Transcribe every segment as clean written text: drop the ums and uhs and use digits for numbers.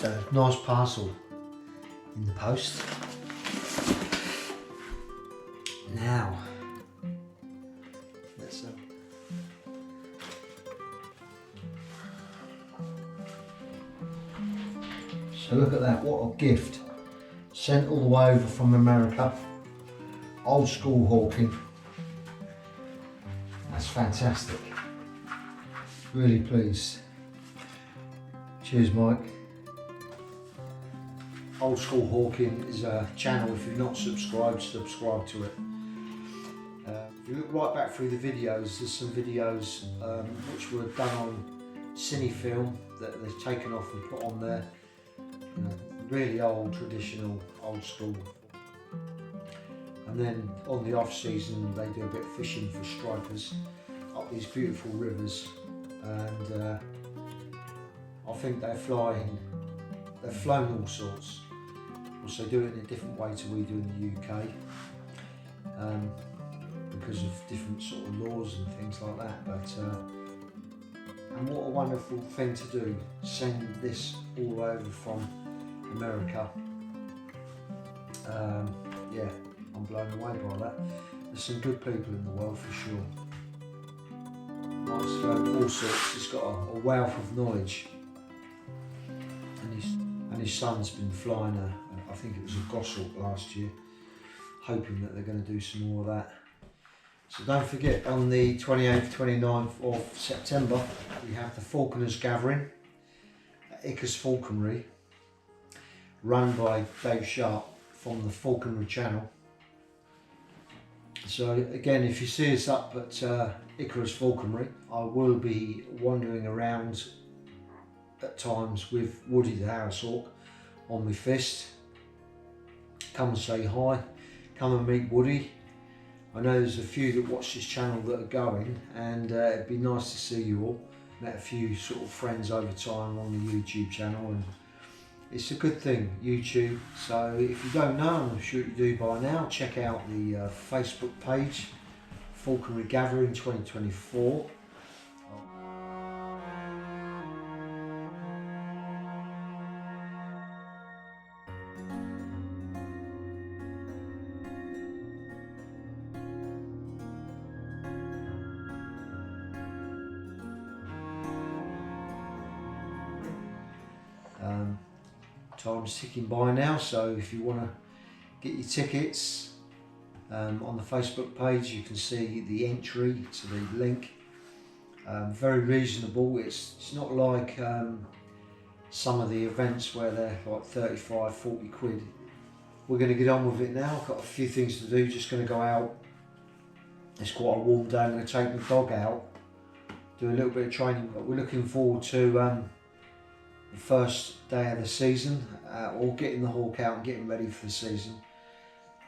So nice parcel in the post. Now, let's so look at that, what a gift. Sent all the way over from America. Old school hawking. That's fantastic. Really pleased. Cheers, Mike. Old School Hawking is a channel. If you've not subscribed, subscribe to it. If you look right back through the videos, there's some videos which were done on cine film that they've taken off and put on there. You know, really old, traditional, old school. And then on the off season, they do a bit of fishing for stripers up these beautiful rivers. And I think they've flown all sorts. Also do it in a different way to we do in the UK, because of different sort of laws and things like that. But and what a wonderful thing to do, send this all over from America. Yeah, I'm blown away by that. There's some good people in the world for sure. Mike's learned all sorts. He's got a wealth of knowledge, and his son's been flying I think it was a goshawk last year, hoping that they're going to do some more of that. So don't forget, on the 28th, 29th of September, we have the Falconers Gathering at Icker's Falconry, run by Dave Sharp from the Falconry channel. So again, if you see us up at Icarus Falconry, I will be wandering around at times with Woody the Harris Hawk on my fist. Come and say hi, come and meet Woody. I know there's a few that watch this channel that are going, and it'd be nice to see you all. Met a few sort of friends over time on the YouTube channel, and it's a good thing, YouTube. So if you don't know, I'm sure you do by now, check out the Facebook page, Falconry Gathering 2024. Time's ticking by now, so if you want to get your tickets on the Facebook page, you can see the entry to the link. Very reasonable. It's not like some of the events where they're like 35, 40 quid. We're going to get on with it now. I've got a few things to do, just going to go out. It's quite a warm day. I'm going to take my dog out, do a little bit of training, but we're looking forward to the first day of the season, or getting the hawk out and getting ready for the season.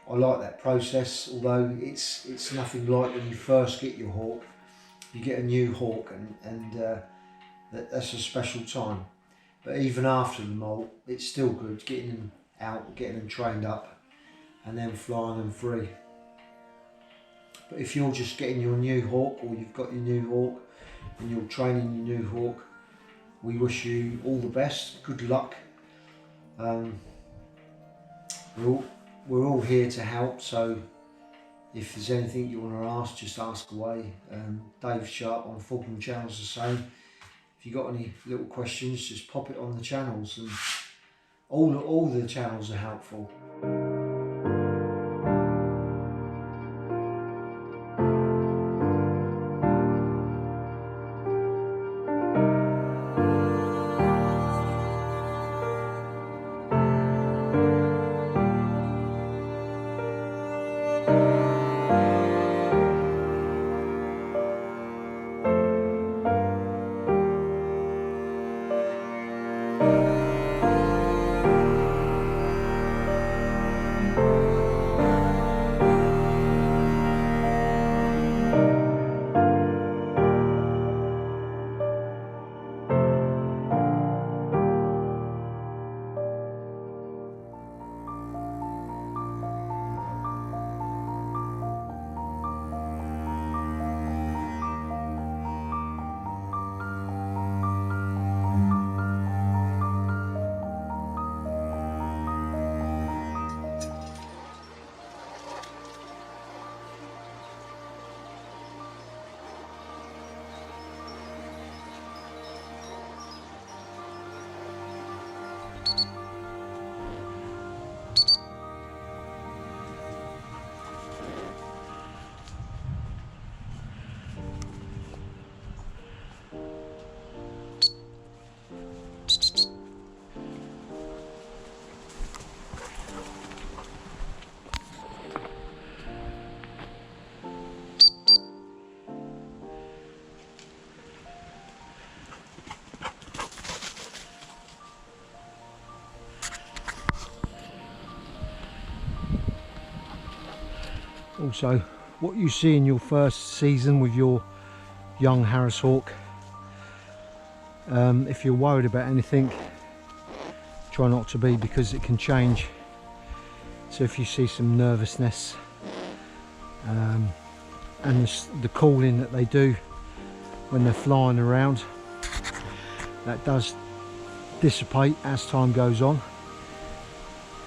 I like that process, although it's nothing like when you first get your hawk. You get a new hawk, and that's a special time. But even after the molt, it's still good getting them out, getting them trained up, and then flying them free. But if you're just getting your new hawk, or you've got your new hawk and you're training your new hawk, we wish you all the best, good luck. We're all here to help, so if there's anything you want to ask, just ask away. Dave Sharp on the Falconry channel's the same. If you've got any little questions, just pop it on the channels, and all the channels are helpful. Also, what you see in your first season with your young Harris hawk, if you're worried about anything, try not to be, because it can change. So if you see some nervousness and the calling that they do when they're flying around, that does dissipate as time goes on.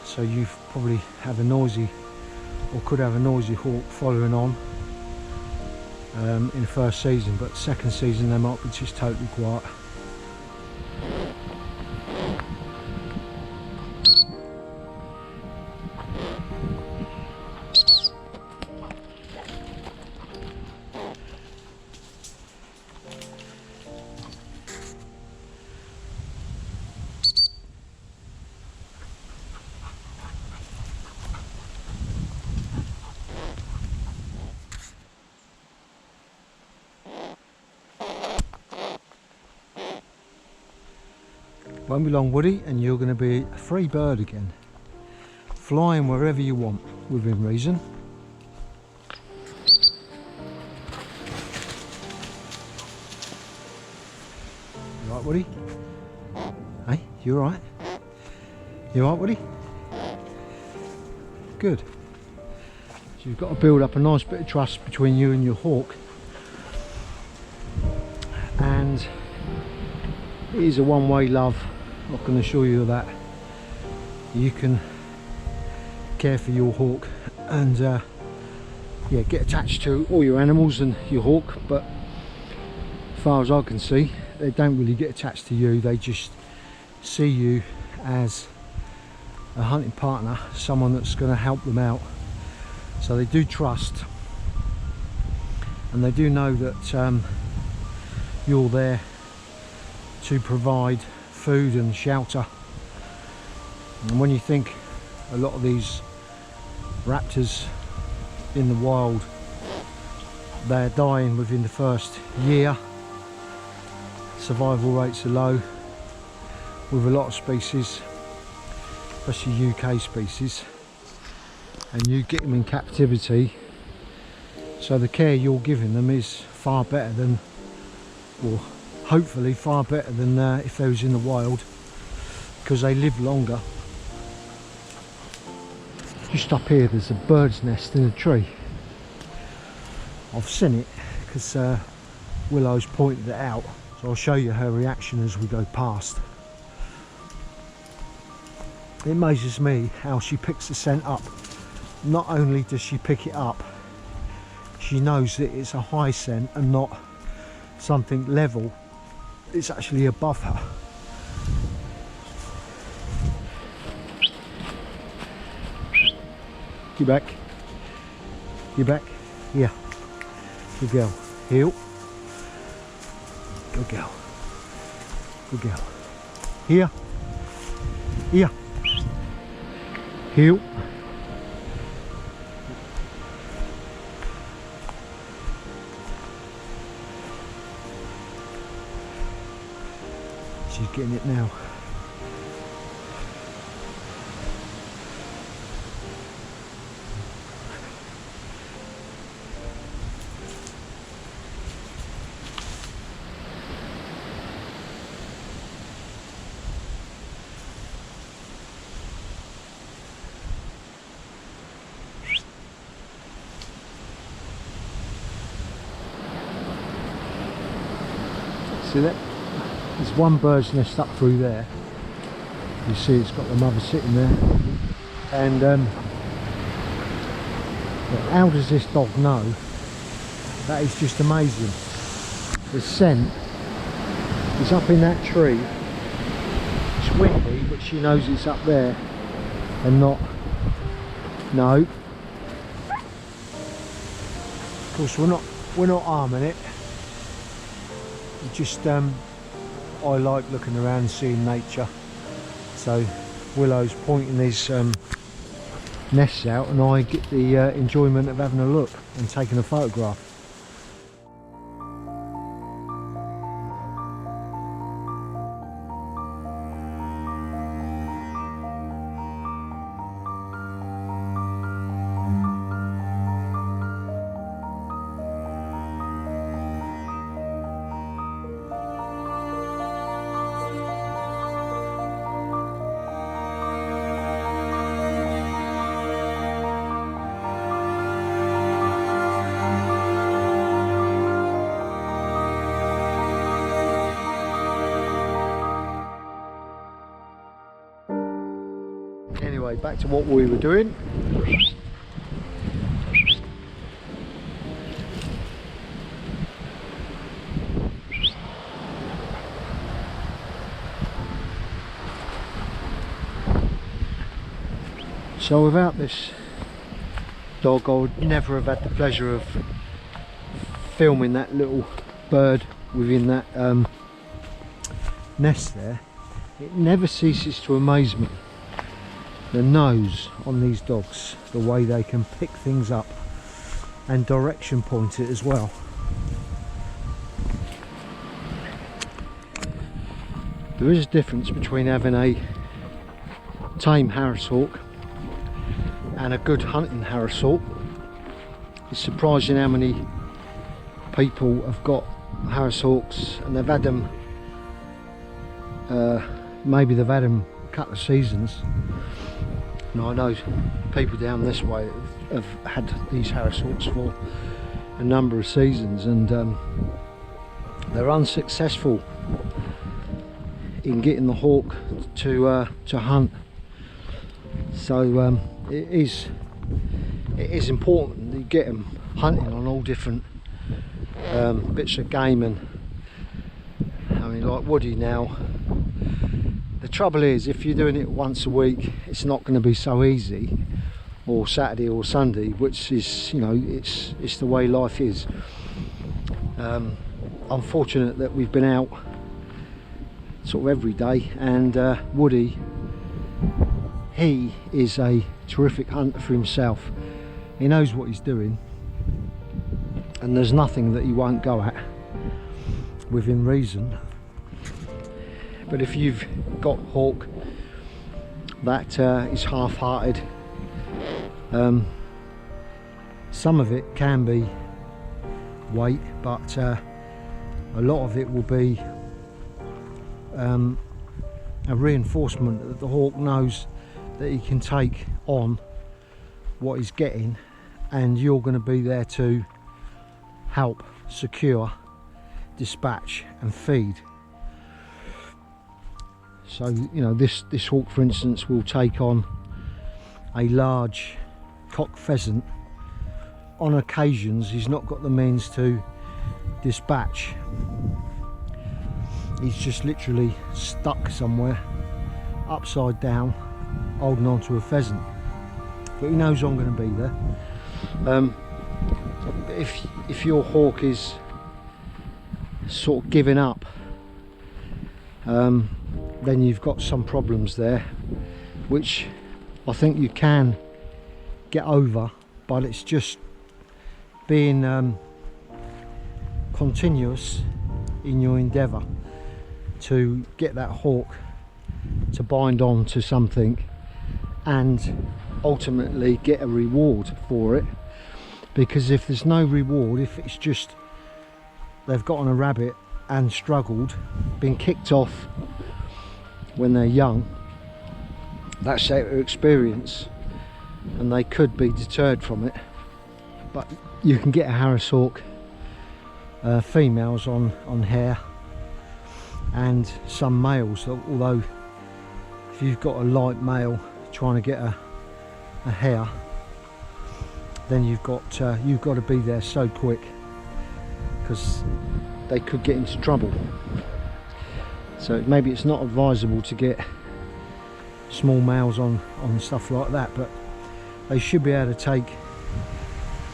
So you probably have a noisy, or could have a noisy hawk following on in the first season, but second season they might be just totally quiet. Won't be long, Woody, and you're going to be a free bird again, flying wherever you want within reason. You right, Woody? Hey, you all right? You all right, Woody? Good. So you've got to build up a nice bit of trust between you and your hawk, and it is a one-way love. I can assure you of that. You can care for your hawk and yeah, get attached to all your animals and your hawk, but as far as I can see, they don't really get attached to you. They just see you as a hunting partner, someone that's going to help them out. So they do trust, and they do know that you're there to provide food and shelter. And when you think a lot of these raptors in the wild, they're dying within the first year, survival rates are low with a lot of species, especially UK species, and you get them in captivity, so the care you're giving them is far better than, or hopefully far better than if they was in the wild, because they live longer. Just up here there's a bird's nest in a tree. I've seen it because Willow's pointed it out, so I'll show you her reaction as we go past. It amazes me how she picks the scent up. Not only does she pick it up, she knows that it's a high scent and not something level. It's actually above her. Get back. Get back. Here. Good girl. Heel. Good girl. Good girl. Here. Here. Heel. She's getting it now. See that? There's one bird's nest up through there. You see it's got the mother sitting there. And how does this dog know? That is just amazing. The scent is up in that tree. It's windy, but she knows it's up there and not. No. Of course we're not harming it. Just I like looking around and seeing nature, so Willow's pointing these nests out and I get the enjoyment of having a look and taking a photograph. Anyway, back to what we were doing. So without this dog, I would never have had the pleasure of filming that little bird within that nest there. It never ceases to amaze me, the nose on these dogs, the way they can pick things up and direction point it as well. There is a difference between having a tame Harris hawk and a good hunting Harris hawk. It's surprising how many people have got Harris hawks and they've had them, maybe they've had them a couple of seasons. Now I know people down this way have had these Harris hawks for a number of seasons, and they're unsuccessful in getting the hawk to hunt. So it is important that you get them hunting on all different bits of game. And I mean, like Woody now, the trouble is if you're doing it once a week, it's not going to be so easy, or Saturday or Sunday, which is, you know, it's the way life is. I'm fortunate that we've been out sort of every day, and Woody, he is a terrific hunter for himself. He knows what he's doing, and there's nothing that he won't go at within reason. But if you've got hawk that is half-hearted, some of it can be weight, but a lot of it will be a reinforcement that the hawk knows that he can take on what he's getting, and you're going to be there to help secure, dispatch and feed. So, you know, this hawk, for instance, will take on a large cock pheasant. On occasions he's not got the means to dispatch. He's just literally stuck somewhere upside down holding on to a pheasant, but he knows I'm going to be there. If your hawk is sort of giving up, then you've got some problems there, which I think you can get over, but it's just being continuous in your endeavour to get that hawk to bind on to something and ultimately get a reward for it. Because if there's no reward, if it's just they've got on a rabbit and struggled, been kicked off when they're young, that's their experience and they could be deterred from it. But you can get a Harris hawk females on hare, and some males, although if you've got a light male trying to get a hare, then you've got to be there so quick, because they could get into trouble. So maybe it's not advisable to get small males on stuff like that, but they should be able to take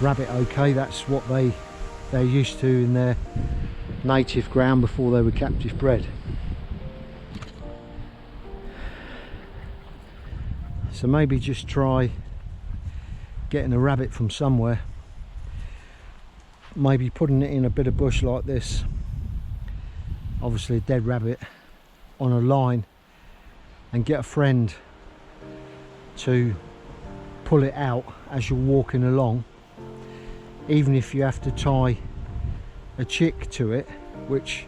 rabbit okay. That's what they're used to in their native ground before they were captive bred. So maybe just try getting a rabbit from somewhere, maybe putting it in a bit of bush like this, obviously a dead rabbit, on a line, and get a friend to pull it out as you're walking along, even if you have to tie a chick to it, which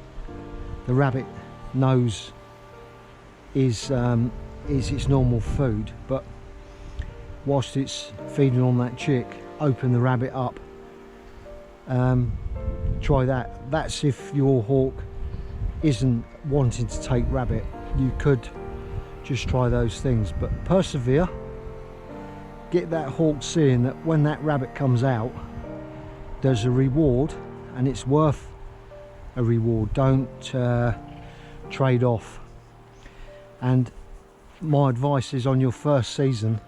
the rabbit knows is its normal food. But whilst it's feeding on that chick, open the rabbit up. Try that. That's if your hawk isn't wanting to take rabbit. You could just try those things, but persevere. Get that hawk seeing that when that rabbit comes out, there's a reward, and it's worth a reward. Don't trade off. And my advice is, on your first season,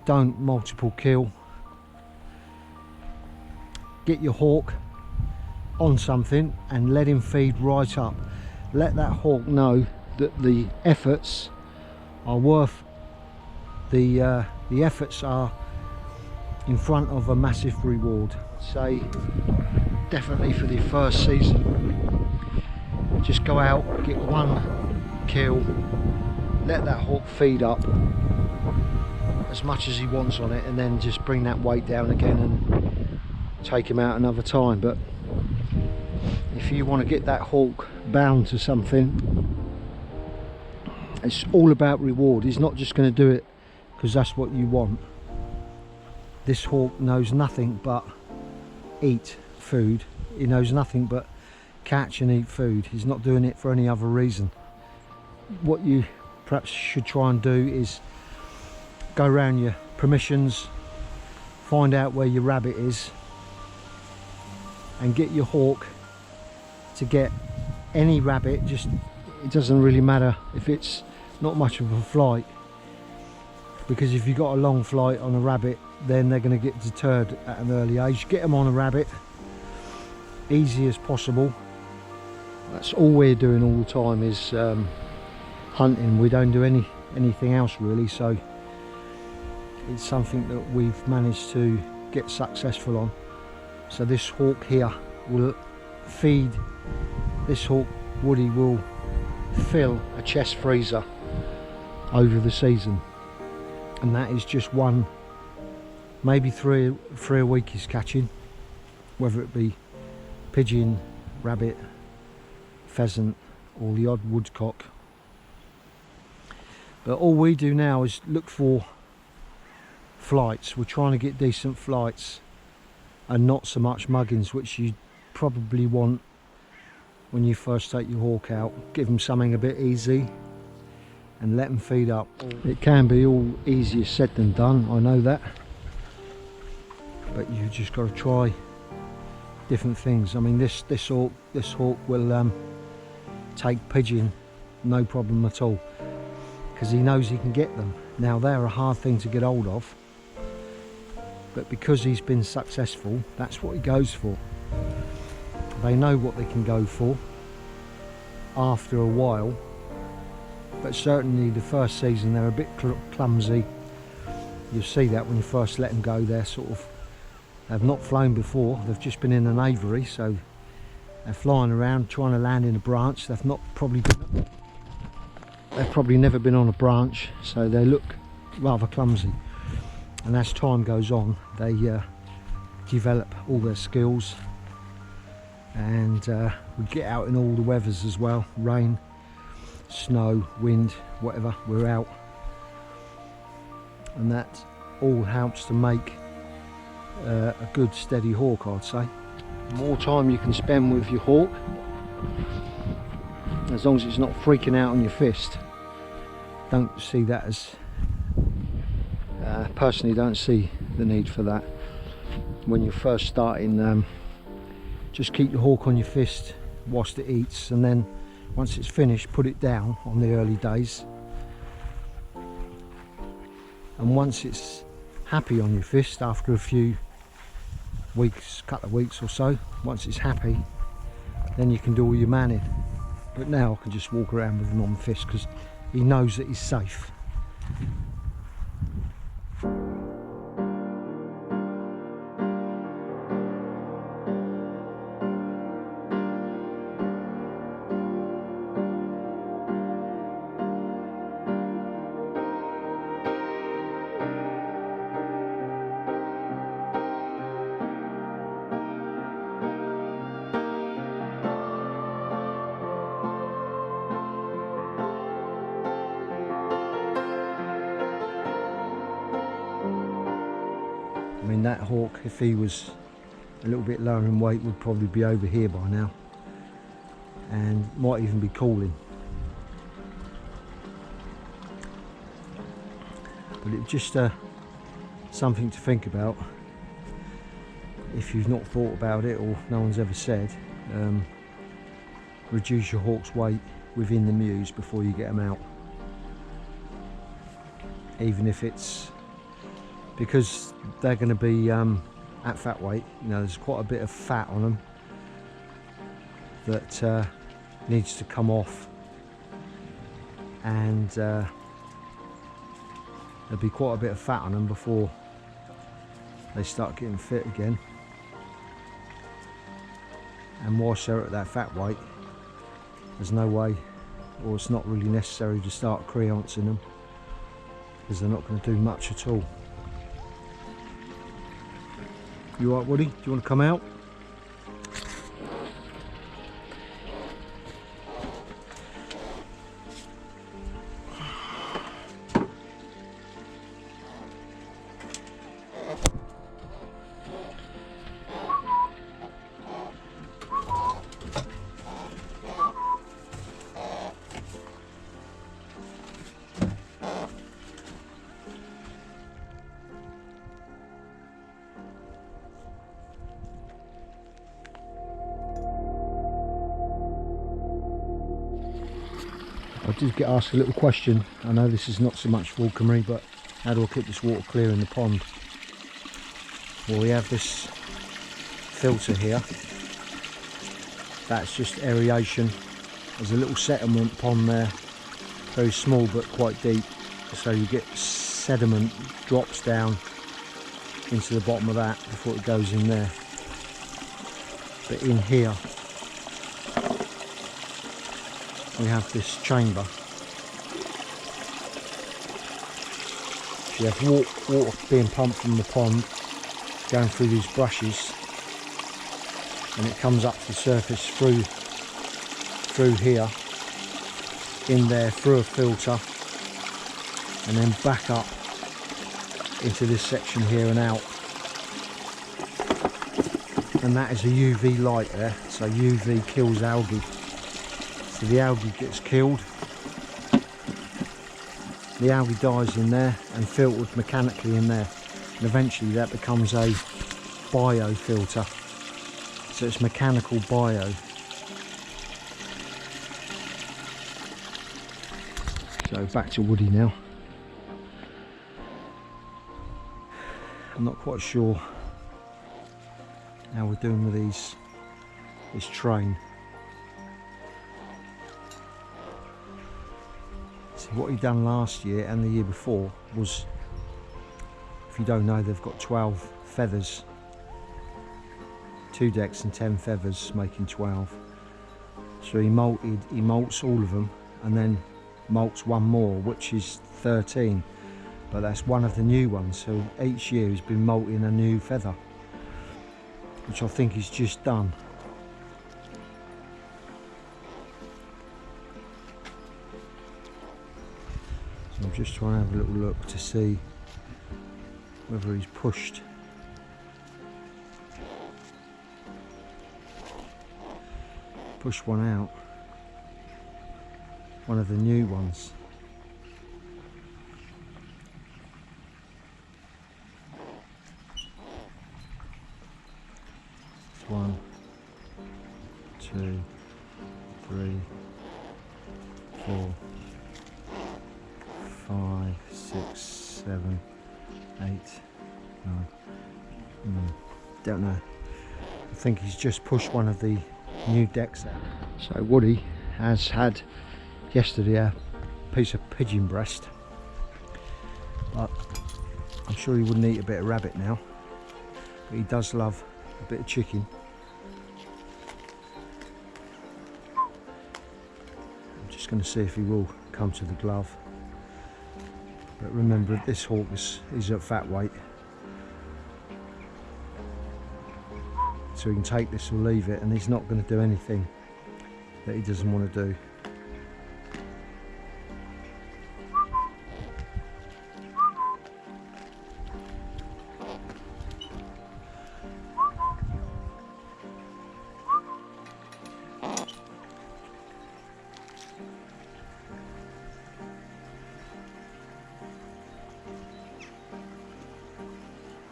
don't multiple kill. Get your hawk on something and let him feed right up. Let that hawk know that the efforts are worth the efforts are in front of a massive reward. Say definitely for the first season, just go out, get one kill, let that hawk feed up as much as he wants on it, and then just bring that weight down again and take him out another time. But if you want to get that hawk bound to something, it's all about reward. He's not just going to do it because that's what you want. This hawk knows nothing but eat food. He knows nothing but catch and eat food. He's not doing it for any other reason. What you perhaps should try and do is go around your permissions, find out where your rabbit is, and get your hawk to get any rabbit. Just, it doesn't really matter if it's not much of a flight, because if you've got a long flight on a rabbit, then they're going to get deterred at an early age. Get them on a rabbit easy as possible. That's all we're doing all the time, is hunting. We don't do anything else really, so it's something that we've managed to get successful on. So this hawk here will feed, this hawk Woody will fill a chest freezer over the season, and that is just one, maybe three a week he's catching, whether it be pigeon, rabbit, pheasant, or the odd woodcock. But all we do now is look for flights. We're trying to get decent flights and not so much muggins, which you probably want when you first take your hawk out. Give them something a bit easy and let them feed up. It can be all easier said than done, I know that, but you just got to try different things. I mean, this hawk will take pigeon no problem at all, because he knows he can get them. Now they're a hard thing to get hold of, but because he's been successful, that's what he goes for. They know what they can go for after a while, but certainly the first season they're a bit clumsy. You'll see that when you first let them go. They're sort of, they've not flown before, they've just been in an aviary, so they're flying around trying to land in a branch. They've probably never been on a branch, so they look rather clumsy. And as time goes on, they develop all their skills, and we get out in all the weathers as well, rain, snow, wind, whatever, we're out, and that all helps to make a good steady hawk, I'd say. The more time you can spend with your hawk, as long as it's not freaking out on your fist, don't see that as, personally don't see the need for that. When you're first starting, just keep your hawk on your fist whilst it eats, and then once it's finished, put it down on the early days, and once it's happy on your fist, after a few weeks, couple of weeks or so, once it's happy, then you can do all your manning. But now I can just walk around with him on the fist because he knows that he's safe. I mean, that hawk, if he was a little bit lower in weight, would probably be over here by now, and might even be calling. But it's just something to think about if you've not thought about it or no one's ever said. Reduce your hawk's weight within the mews before you get them out, even if it's because they're going to be at fat weight. You know, there's quite a bit of fat on them that needs to come off, and there'll be quite a bit of fat on them before they start getting fit again. And whilst they're at that fat weight, there's no way, or it's not really necessary to start creancing them, because they're not going to do much at all. You alright, Woody? Do you want to come out? I did get asked a little question. I know this is not so much falconry, but how do I keep this water clear in the pond? Well, we have this filter here. That's just aeration. There's a little settlement pond there, very small but quite deep, so you get sediment drops down into the bottom of that before it goes in there. But in here we have this chamber. So you have water being pumped from the pond, going through these brushes, and it comes up to the surface through here, in there, through a filter, and then back up into this section here and out. And that is a UV light there, so UV kills algae. So the algae gets killed, the algae dies in there and filtered mechanically in there, and eventually that becomes a biofilter. So it's mechanical bio. So back to Woody now. I'm not quite sure how we're doing with this train. See, what he done last year and the year before was, if you don't know, they've got 12 feathers, 2 decks and 10 feathers, making 12. So he molts all of them and then molts one more, which is 13, but that's one of the new ones. So each year he's been molting a new feather, which I think he's just done. So I'm just trying to have a little look to see whether he's pushed one out, one of the new ones. It's 1, 2, 3, 4, 5, 6, 7, 8, 9. Don't know. I think he's just pushed one of the new decks out. So Woody has had yesterday a piece of pigeon breast, but I'm sure he wouldn't eat a bit of rabbit now, but he does love a bit of chicken. I'm just going to see if he will come to the glove, but remember this hawk is at fat weight, so he can take this or leave it, and he's not going to do anything that he doesn't want to do.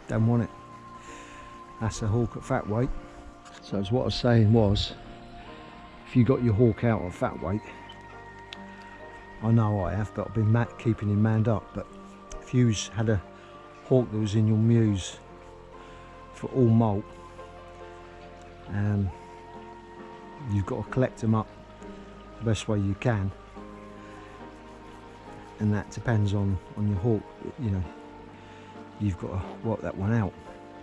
don't want it. That's a hawk at fat weight. So as what I was saying was, if you got your hawk out at fat weight, I know I have, but I've been keeping him manned up, but if you had a hawk that was in your mews for all molt, you've got to collect them up the best way you can, and that depends on your hawk. You know, you've got to work that one out,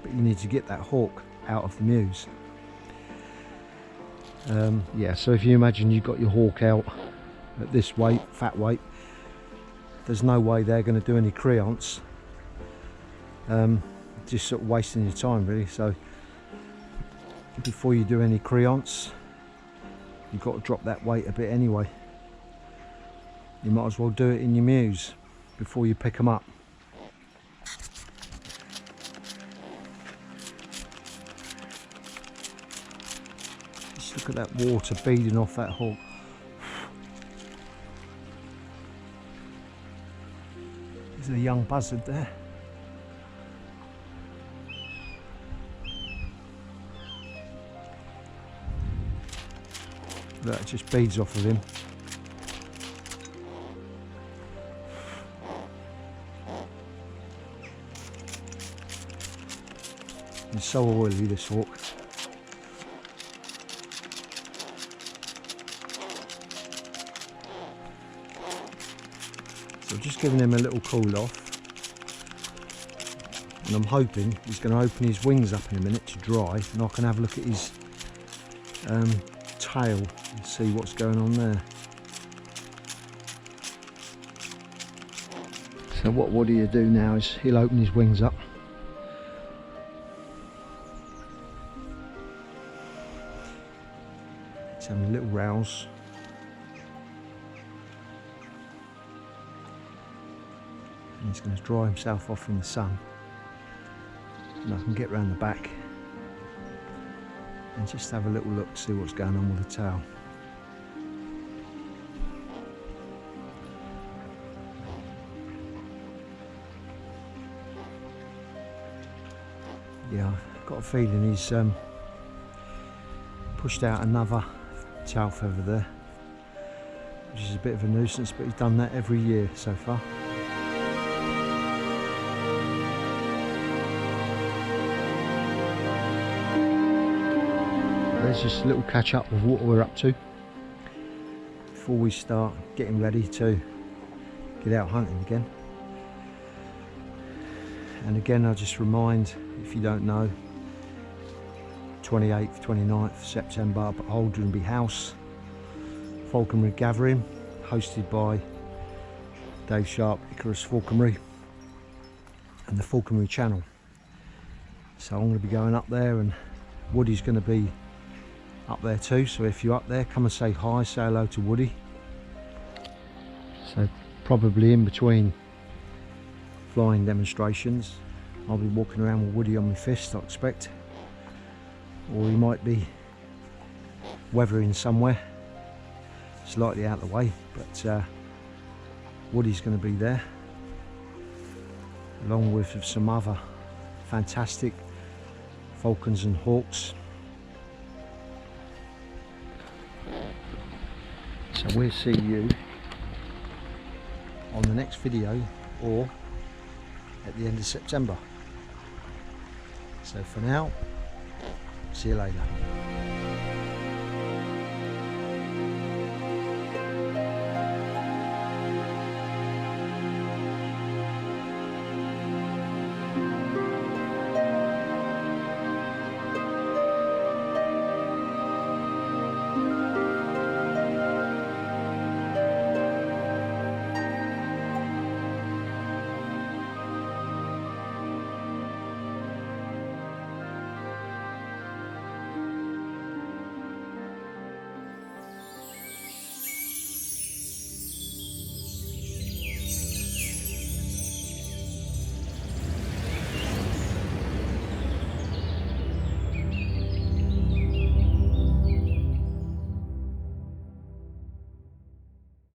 but you need to get that hawk out of the mews. Yeah, so if you imagine you got your hawk out at this weight, fat weight, there's no way they're going to do any creance. Just sort of wasting your time really. So before you do any creance, you've got to drop that weight a bit anyway. You might as well do it in your mews before you pick them up. Just look at that water beading off that hawk. There's a young buzzard there. That just beads off of him. He's so oily, this hawk. So just giving him a little cool off, and I'm hoping he's going to open his wings up in a minute to dry, and I can have a look at his tail and see what's going on there. So what Woody will do now is he'll open his wings up. He's having a little rouse. And he's going to dry himself off in the sun. And I can get round the back and just have a little look to see what's going on with the tail. Yeah, I've got a feeling he's pushed out another tail feather there, which is a bit of a nuisance, but he's done that every year so far. There's just a little catch up of what we're up to before we start getting ready to get out hunting again. And again, I'll just remind, if you don't know, 28th, 29th September up at Holdenby House, Falconry Gathering, hosted by Dave Sharp, Icarus Falconry, and the Falconry channel. So I'm going to be going up there, and Woody's going to be up there too, so if you're up there, come and say hi, say hello to Woody. So probably in between flying demonstrations, I'll be walking around with Woody on my fist, I expect, or he might be weathering somewhere slightly out of the way, but Woody's going to be there along with some other fantastic falcons and hawks. So we'll see you on the next video or at the end of September. So for now, see you later.